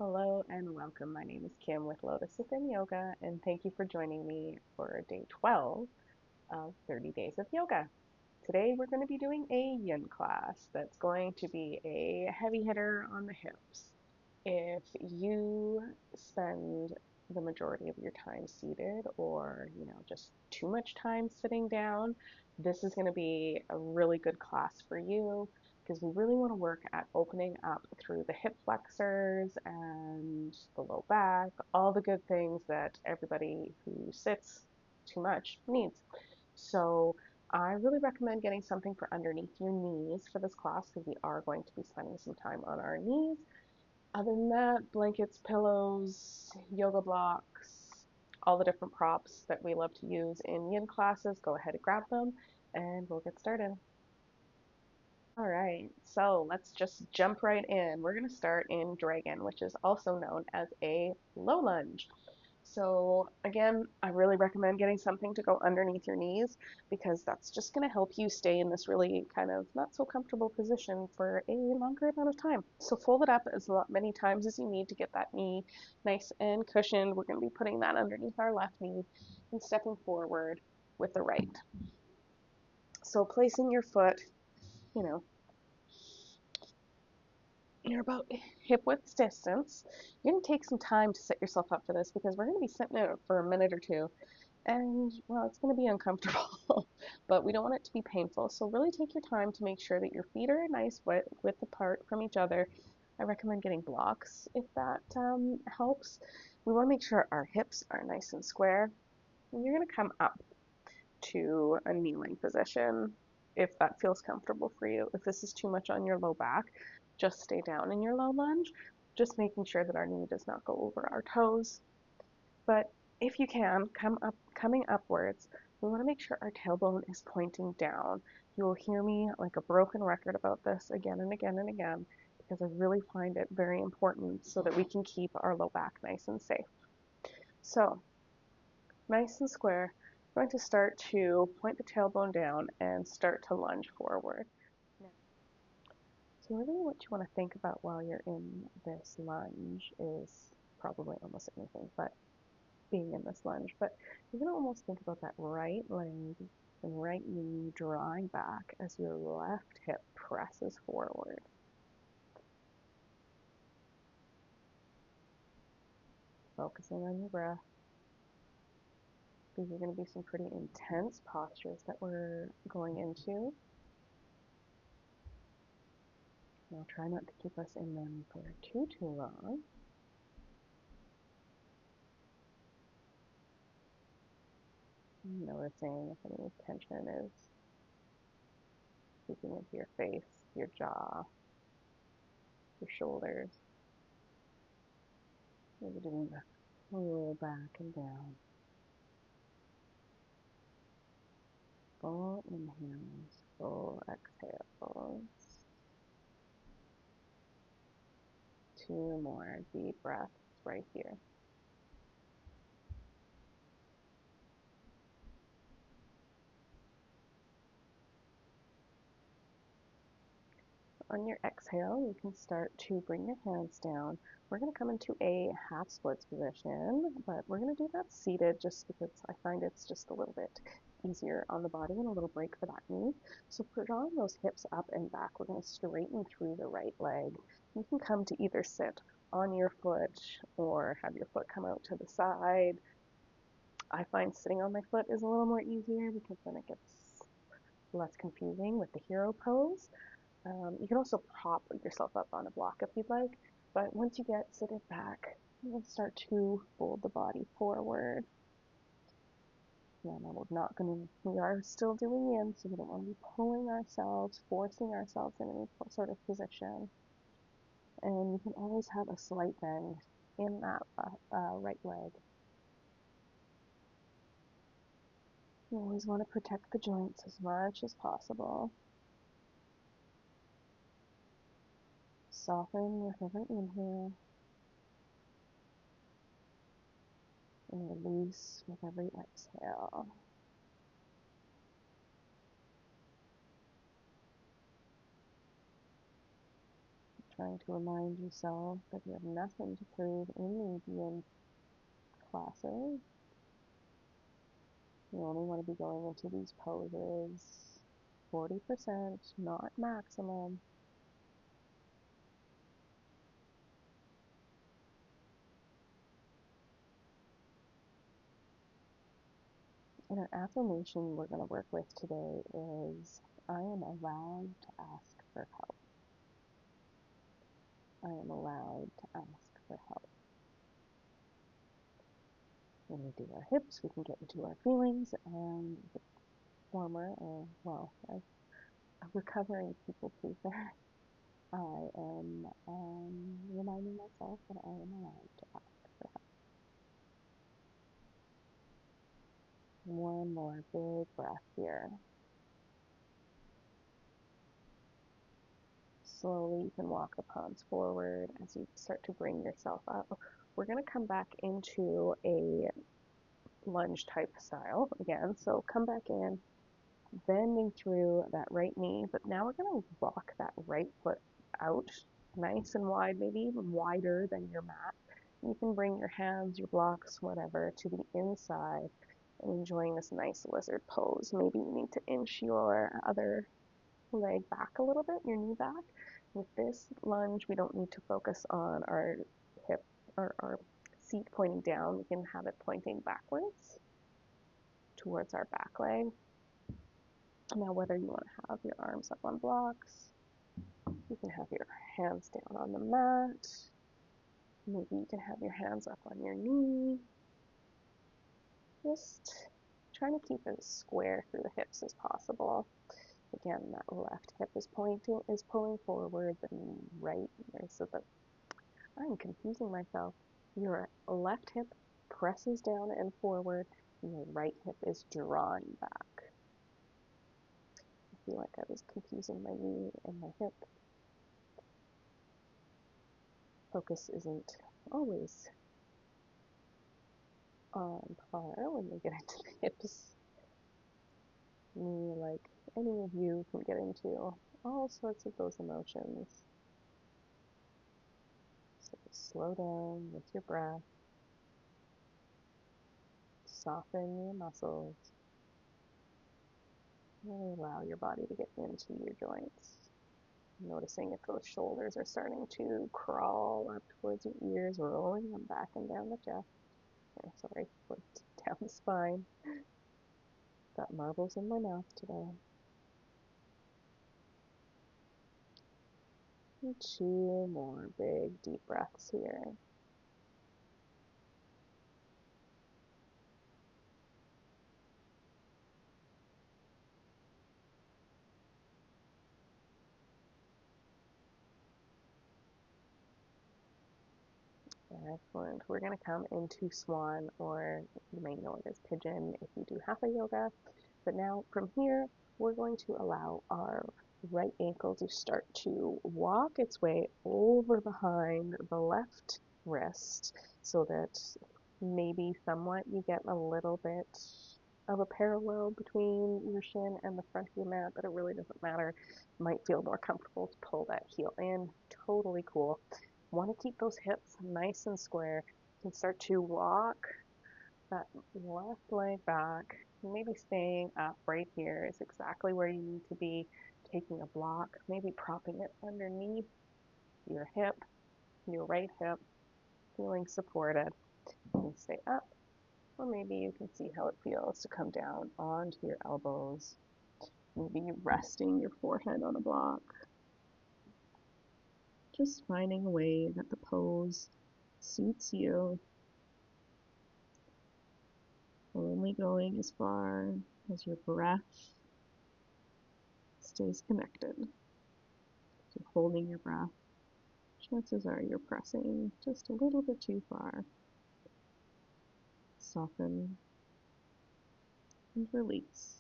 Hello and welcome. My name is Kim with Lotus Within Yoga, and thank you for joining me for day 12 of 30 Days of Yoga. Today we're going to be doing a yin class that's going to be a heavy hitter on the hips. If you spend the majority of your time seated or, just too much time sitting down, this is going to be a really good class for you because we really want to work at opening up through the hip flexors and the low back, all the good things that everybody who sits too much needs. So I really recommend getting something for underneath your knees for this class because we are going to be spending some time on our knees. Other than that, blankets, pillows, yoga blocks, all the different props that we love to use in yin classes, go ahead and grab them and we'll get started. All right, so let's just jump right in. We're going to start in dragon, which is also known as a low lunge. So again, I really recommend getting something to go underneath your knees because that's just going to help you stay in this really kind of not so comfortable position for a longer amount of time. So fold it up as many times as you need to get that knee nice and cushioned. We're going to be putting that underneath our left knee and stepping forward with the right. So placing your foot, you know, you're about hip width distance. You're going to take some time to set yourself up for this because we're going to be sitting in it for a minute or two. And well, it's going to be uncomfortable, but we don't want it to be painful. So really take your time to make sure that your feet are nice width apart from each other. I recommend getting blocks if that helps. We want to make sure our hips are nice and square. And you're going to come up to a kneeling position if that feels comfortable for you. If this is too much on your low back, just stay down in your low lunge, just making sure that our knee does not go over our toes. But if you can, coming upwards, we want to make sure our tailbone is pointing down. You will hear me like a broken record about this again and again and again because I really find it very important so that we can keep our low back nice and safe. So, nice and square, I'm going to start to point the tailbone down and start to lunge forward. So really what you want to think about while you're in this lunge is probably almost anything, but being in this lunge, but you're going to almost think about that right leg and right knee drawing back as your left hip presses forward. Focusing on your breath. These are going to be some pretty intense postures that we're going into. Now try not to keep us in them for too long. Noticing if any tension is seeping into your face, your jaw, your shoulders. Maybe doing a roll back and down. Full inhales, full exhales. 2 more deep breaths right here. On your exhale, you can start to bring your hands down. We're going to come into a half splits position, but we're going to do that seated just because I find it's just a little bit easier on the body and a little break for that knee. So for drawing those hips up and back, we're going to straighten through the right leg. You can come to either sit on your foot or have your foot come out to the side. I find sitting on my foot is a little more easier because then it gets less confusing with the hero pose. You can also prop yourself up on a block if you'd like, but once you get seated back, you can start to fold the body forward. Yeah, no, we are still doing yin, so we don't want to be pulling ourselves, forcing ourselves in any sort of position. And you can always have a slight bend in that right leg. You always want to protect the joints as much as possible. Soften with every inhale and release with every exhale. trying to remind yourself that you have nothing to prove in these yin classes. You only want to be going into these poses 40%, not maximum. And our affirmation we're going to work with today is, I am allowed to ask for help. I am allowed to ask for help. When we do our hips, we can get into our feelings, and the former, a recovering people pleaser, I am reminding myself that I am allowed to ask for help. One more big breath here. Slowly you can walk the palms forward as you start to bring yourself up. We're going to come back into a lunge type style again. So come back in, bending through that right knee, but now we're going to walk that right foot out nice and wide, maybe even wider than your mat. You can bring your hands, your blocks, whatever, to the inside and enjoying this nice lizard pose. Maybe you need to inch your other leg back a little bit, your knee back. With this lunge, we don't need to focus on our hip or our seat pointing down. We can have it pointing backwards towards our back leg. Now, whether you want to have your arms up on blocks, you can have your hands down on the mat. Maybe you can have your hands up on your knee. Just trying to keep it as square through the hips as possible. Again, that left hip is pulling forward, the right, so that I'm confusing myself. Your left hip presses down and forward, and your right hip is drawing back. I feel like I was confusing my knee and my hip. Focus isn't always on par when we get into the hips. Me, like any of you, can get into all sorts of those emotions. So slow down with your breath. Soften your muscles. Really allow your body to get into your joints. Noticing if those shoulders are starting to crawl up towards your ears, rolling them back and down the chest. Down the spine. Got marbles in my mouth today. And 2 more big deep breaths here. Excellent. We're going to come into swan, or you may know it as pigeon if you do hatha yoga. But now from here, we're going to allow our right ankle to start to walk its way over behind the left wrist so that maybe somewhat you get a little bit of a parallel between your shin and the front of your mat, but it really doesn't matter. Might feel more comfortable to pull that heel in. Totally cool. Want to keep those hips nice and square. You can start to walk that left leg back. Maybe staying up right here is exactly where you need to be. Taking a block, maybe propping it underneath your hip, your right hip, feeling supported. You can stay up, or maybe you can see how it feels to come down onto your elbows. Maybe resting your forehead on a block. Just finding a way that the pose suits you. Only going as far as your breath stays connected. So holding your breath, chances are you're pressing just a little bit too far. Soften and release.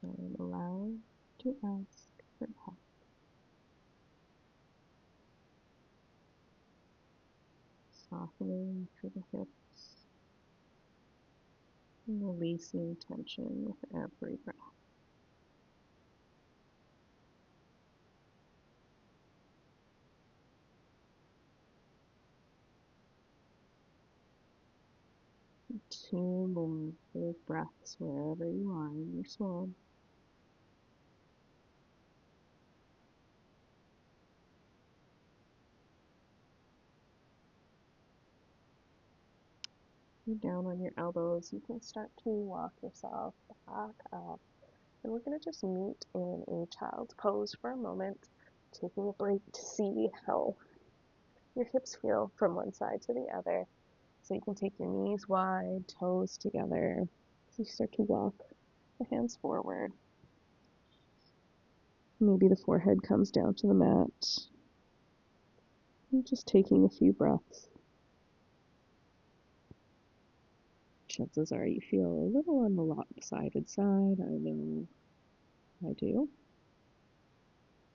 I am allowed to ask for help. Softening through the hips, Releasing tension with every breath. Two more big breaths wherever you are in your swan. You're down on your elbows. You can start to walk yourself back up. And we're going to just meet in a child's pose for a moment, taking a break to see how your hips feel from one side to the other. So you can take your knees wide, toes together. So you start to walk the hands forward. Maybe the forehead comes down to the mat. And just taking a few breaths. Chances are you feel a little on the lopsided side. I know I do.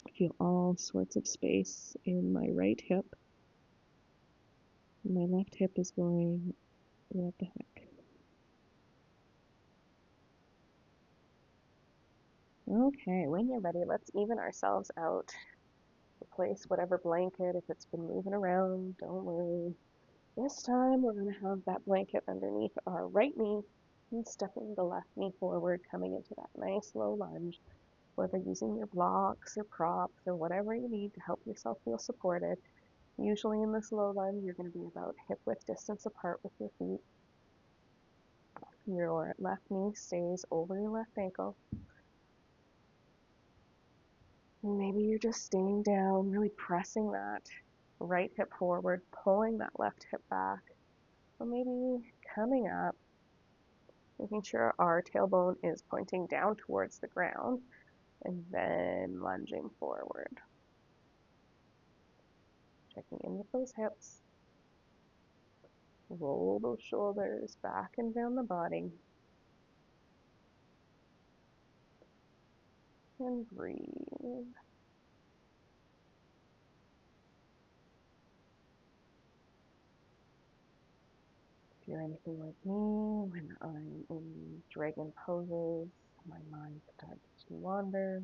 I feel all sorts of space in my right hip. My left hip is going, what the heck? Okay, when you're ready, let's even ourselves out. Replace whatever blanket, if it's been moving around, don't worry. This time we're going to have that blanket underneath our right knee and stepping the left knee forward, coming into that nice low lunge, whether using your blocks or props or whatever you need to help yourself feel supported. Usually in this low lunge, you're going to be about hip width distance apart with your feet. Your left knee stays over your left ankle. Maybe you're just staying down, really pressing that right hip forward, pulling that left hip back, or maybe coming up, making sure our tailbone is pointing down towards the ground, and then lunging forward. Checking in with those hips. Roll those shoulders back and down the body. And breathe. If you're anything like me, when I'm in dragon poses, my mind starts to wander.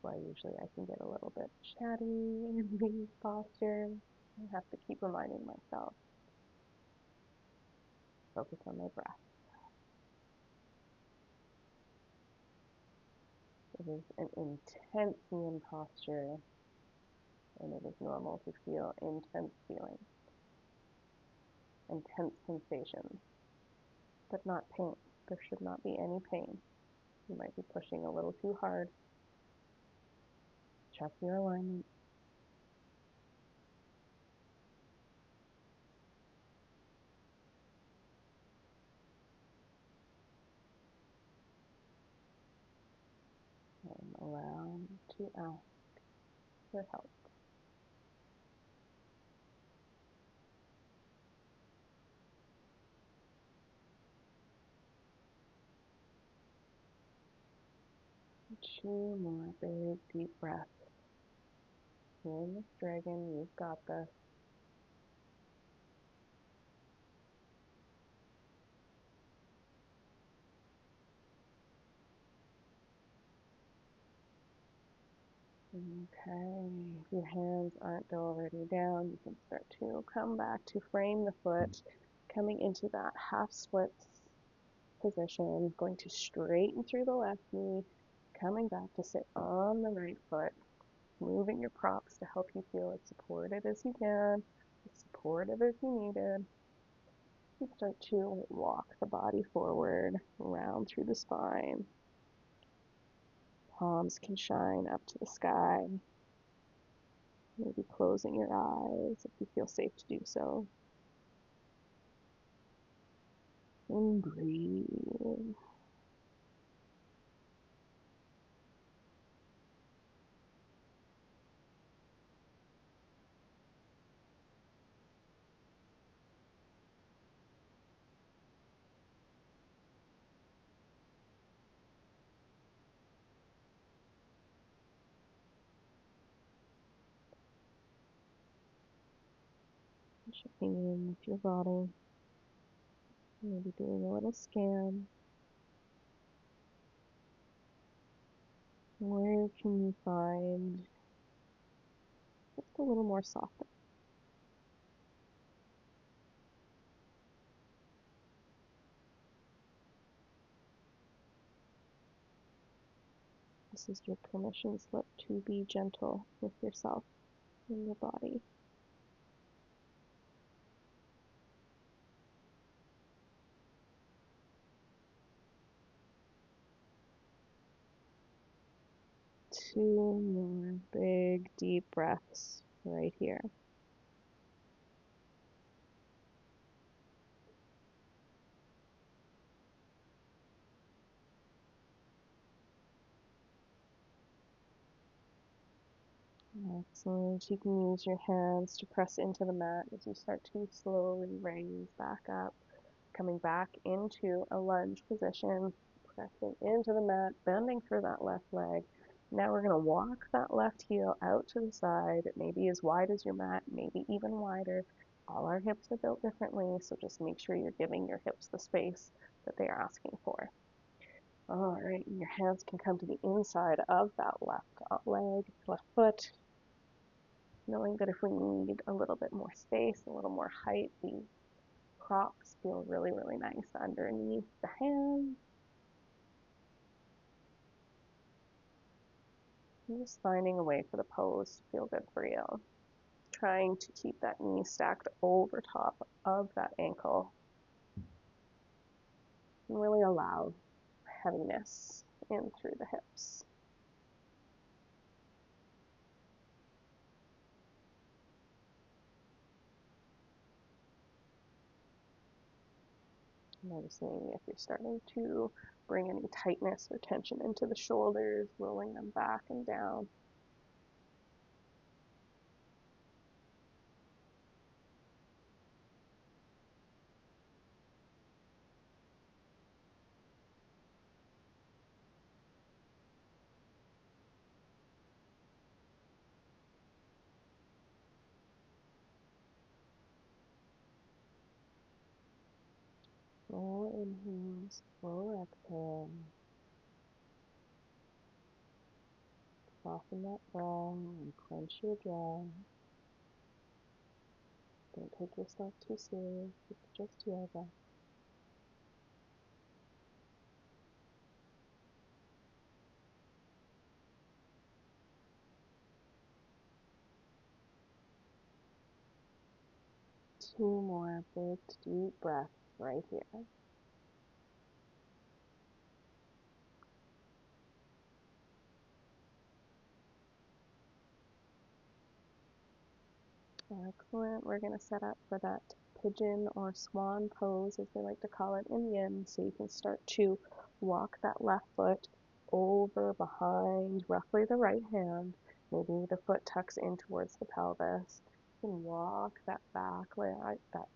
Why usually I can get a little bit chatty in these postures. I have to keep reminding myself, focus on my breath. It is an intense yin posture, and it is normal to feel intense feelings, intense sensations, but not pain. There should not be any pain. You might be pushing a little too hard. Check your alignment. And allow to ask for help. Two more big deep breaths. You're in this dragon, you've got this. Okay, if your hands aren't already down, you can start to come back to frame the foot, coming into that half splits position, going to straighten through the left knee, coming back to sit on the right foot, moving your props to help you feel as supported as you can, as supportive as you needed. You start to walk the body forward, round through the spine. Palms can shine up to the sky. Maybe closing your eyes if you feel safe to do so. And breathe. Checking in with your body, maybe doing a little scan. Where can you find just a little more softness? This is your permission slip to be gentle with yourself and your body. Two more big, deep breaths right here. Excellent. You can use your hands to press into the mat as you start to slowly raise back up, coming back into a lunge position, pressing into the mat, bending through that left leg. Now we're going to walk that left heel out to the side, maybe as wide as your mat, maybe even wider. All our hips are built differently, so just make sure you're giving your hips the space that they are asking for. All right, and your hands can come to the inside of that left leg, left foot, knowing that if we need a little bit more space, a little more height, the crocs feel really, really nice underneath the hands. And just finding a way for the pose to feel good for you. Trying to keep that knee stacked over top of that ankle. And really allow heaviness in through the hips. Noticing if you're starting to bring any tightness or tension into the shoulders, rolling them back and down. Slow inhale, slow exhale. Soften that brow and clench your jaw. Don't take yourself too serious. It's just yoga. Two more big deep breaths right here. Excellent. We're going to set up for that pigeon or swan pose, as they like to call it in yin. So you can start to walk that left foot over behind roughly the right hand. Maybe the foot tucks in towards the pelvis. You can walk that back leg, that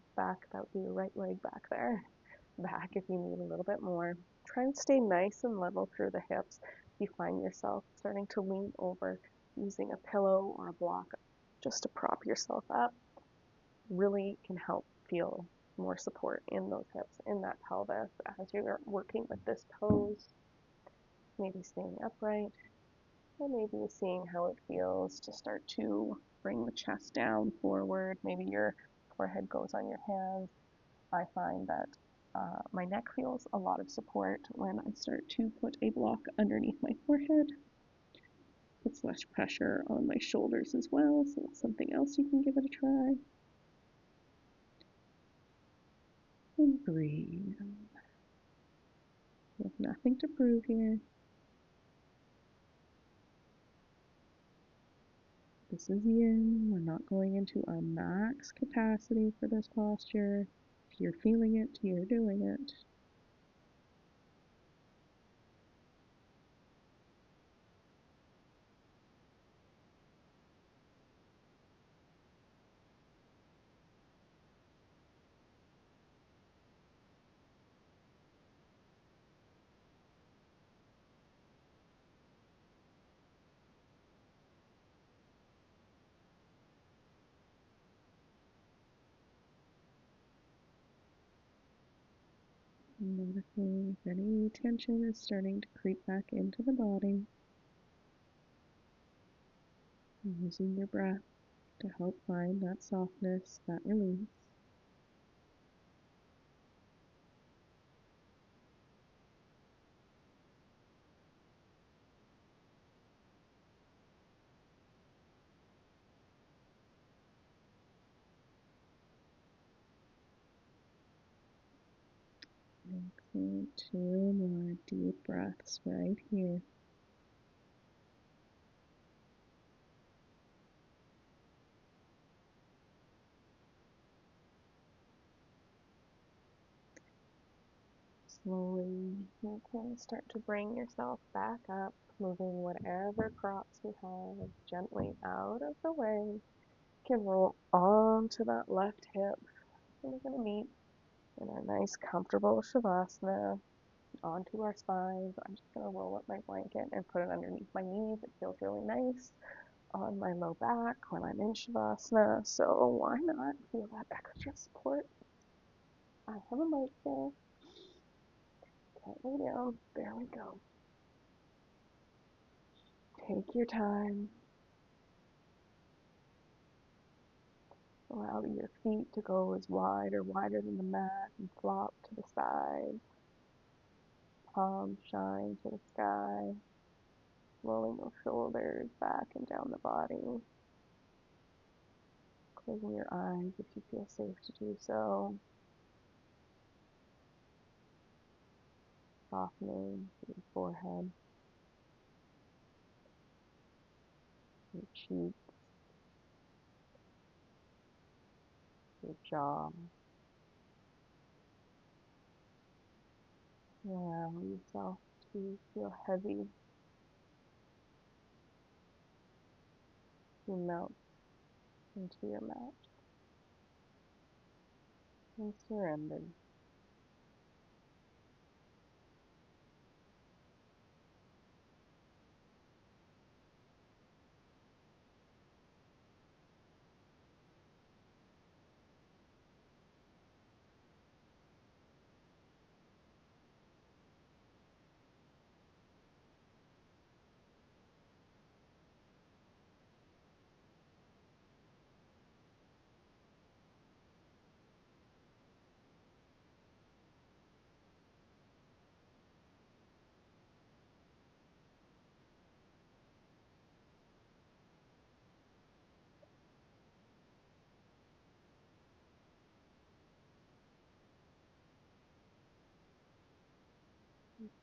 would be your right leg back there. Back if you need a little bit more. Try and stay nice and level through the hips. If you find yourself starting to lean over, using a pillow or a block just to prop yourself up, really can help feel more support in those hips, in that pelvis as you're working with this pose. Maybe staying upright, or maybe seeing how it feels to start to bring the chest down forward. Maybe your forehead goes on your hands. I find that my neck feels a lot of support when I start to put a block underneath my forehead. Puts less pressure on my shoulders as well, so it's something else you can give it a try. And breathe. You have nothing to prove here. This is yin. We're not going into our max capacity for this posture. If you're feeling it, you're doing it. Noticing if any tension is starting to creep back into the body, using your breath to help find that softness, that release. Exhale 2 more deep breaths right here. Slowly, you can start to bring yourself back up, moving whatever props you have gently out of the way. You can roll onto that left hip. And we're going to meet in a nice, comfortable Shavasana onto our spines. I'm just going to roll up my blanket and put it underneath my knees. It feels really nice on my low back when I'm in Shavasana. So why not feel that extra support? I have a mic there. Can't lay down. There we go. Take your time. Allow your feet to go as wide or wider than the mat and flop to the side. Palms shine to the sky. Rolling those shoulders back and down the body. Closing your eyes if you feel safe to do so. Softening your forehead, your cheeks, your jaw. Allow yourself to feel heavy, to melt into your mat and surrender.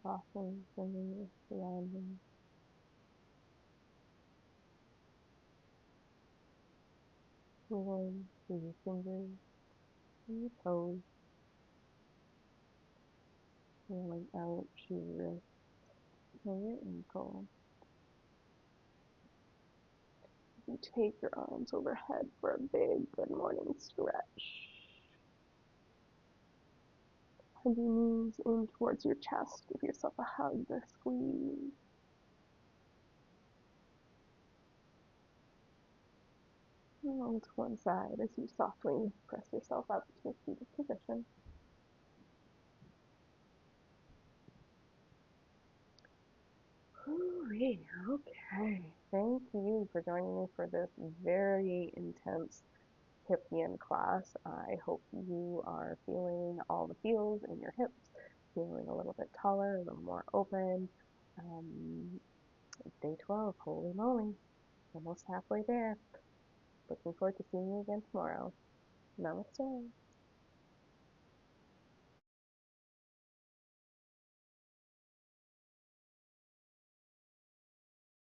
Soften your surroundings. Swirling through your fingers and your toes. Swirling out to your wrist and your ankle. You take your arms overhead for a big good morning stretch. Hug your knees in towards your chest. Give yourself a hug or squeeze. Roll to one side as you softly press yourself up to a seated position. Okay. Thank you for joining me for this very intense hip yin class. I hope you are feeling all the feels in your hips, feeling a little bit taller, a little more open. It's day 12, holy moly, almost halfway there. Looking forward to seeing you again tomorrow. Namaste.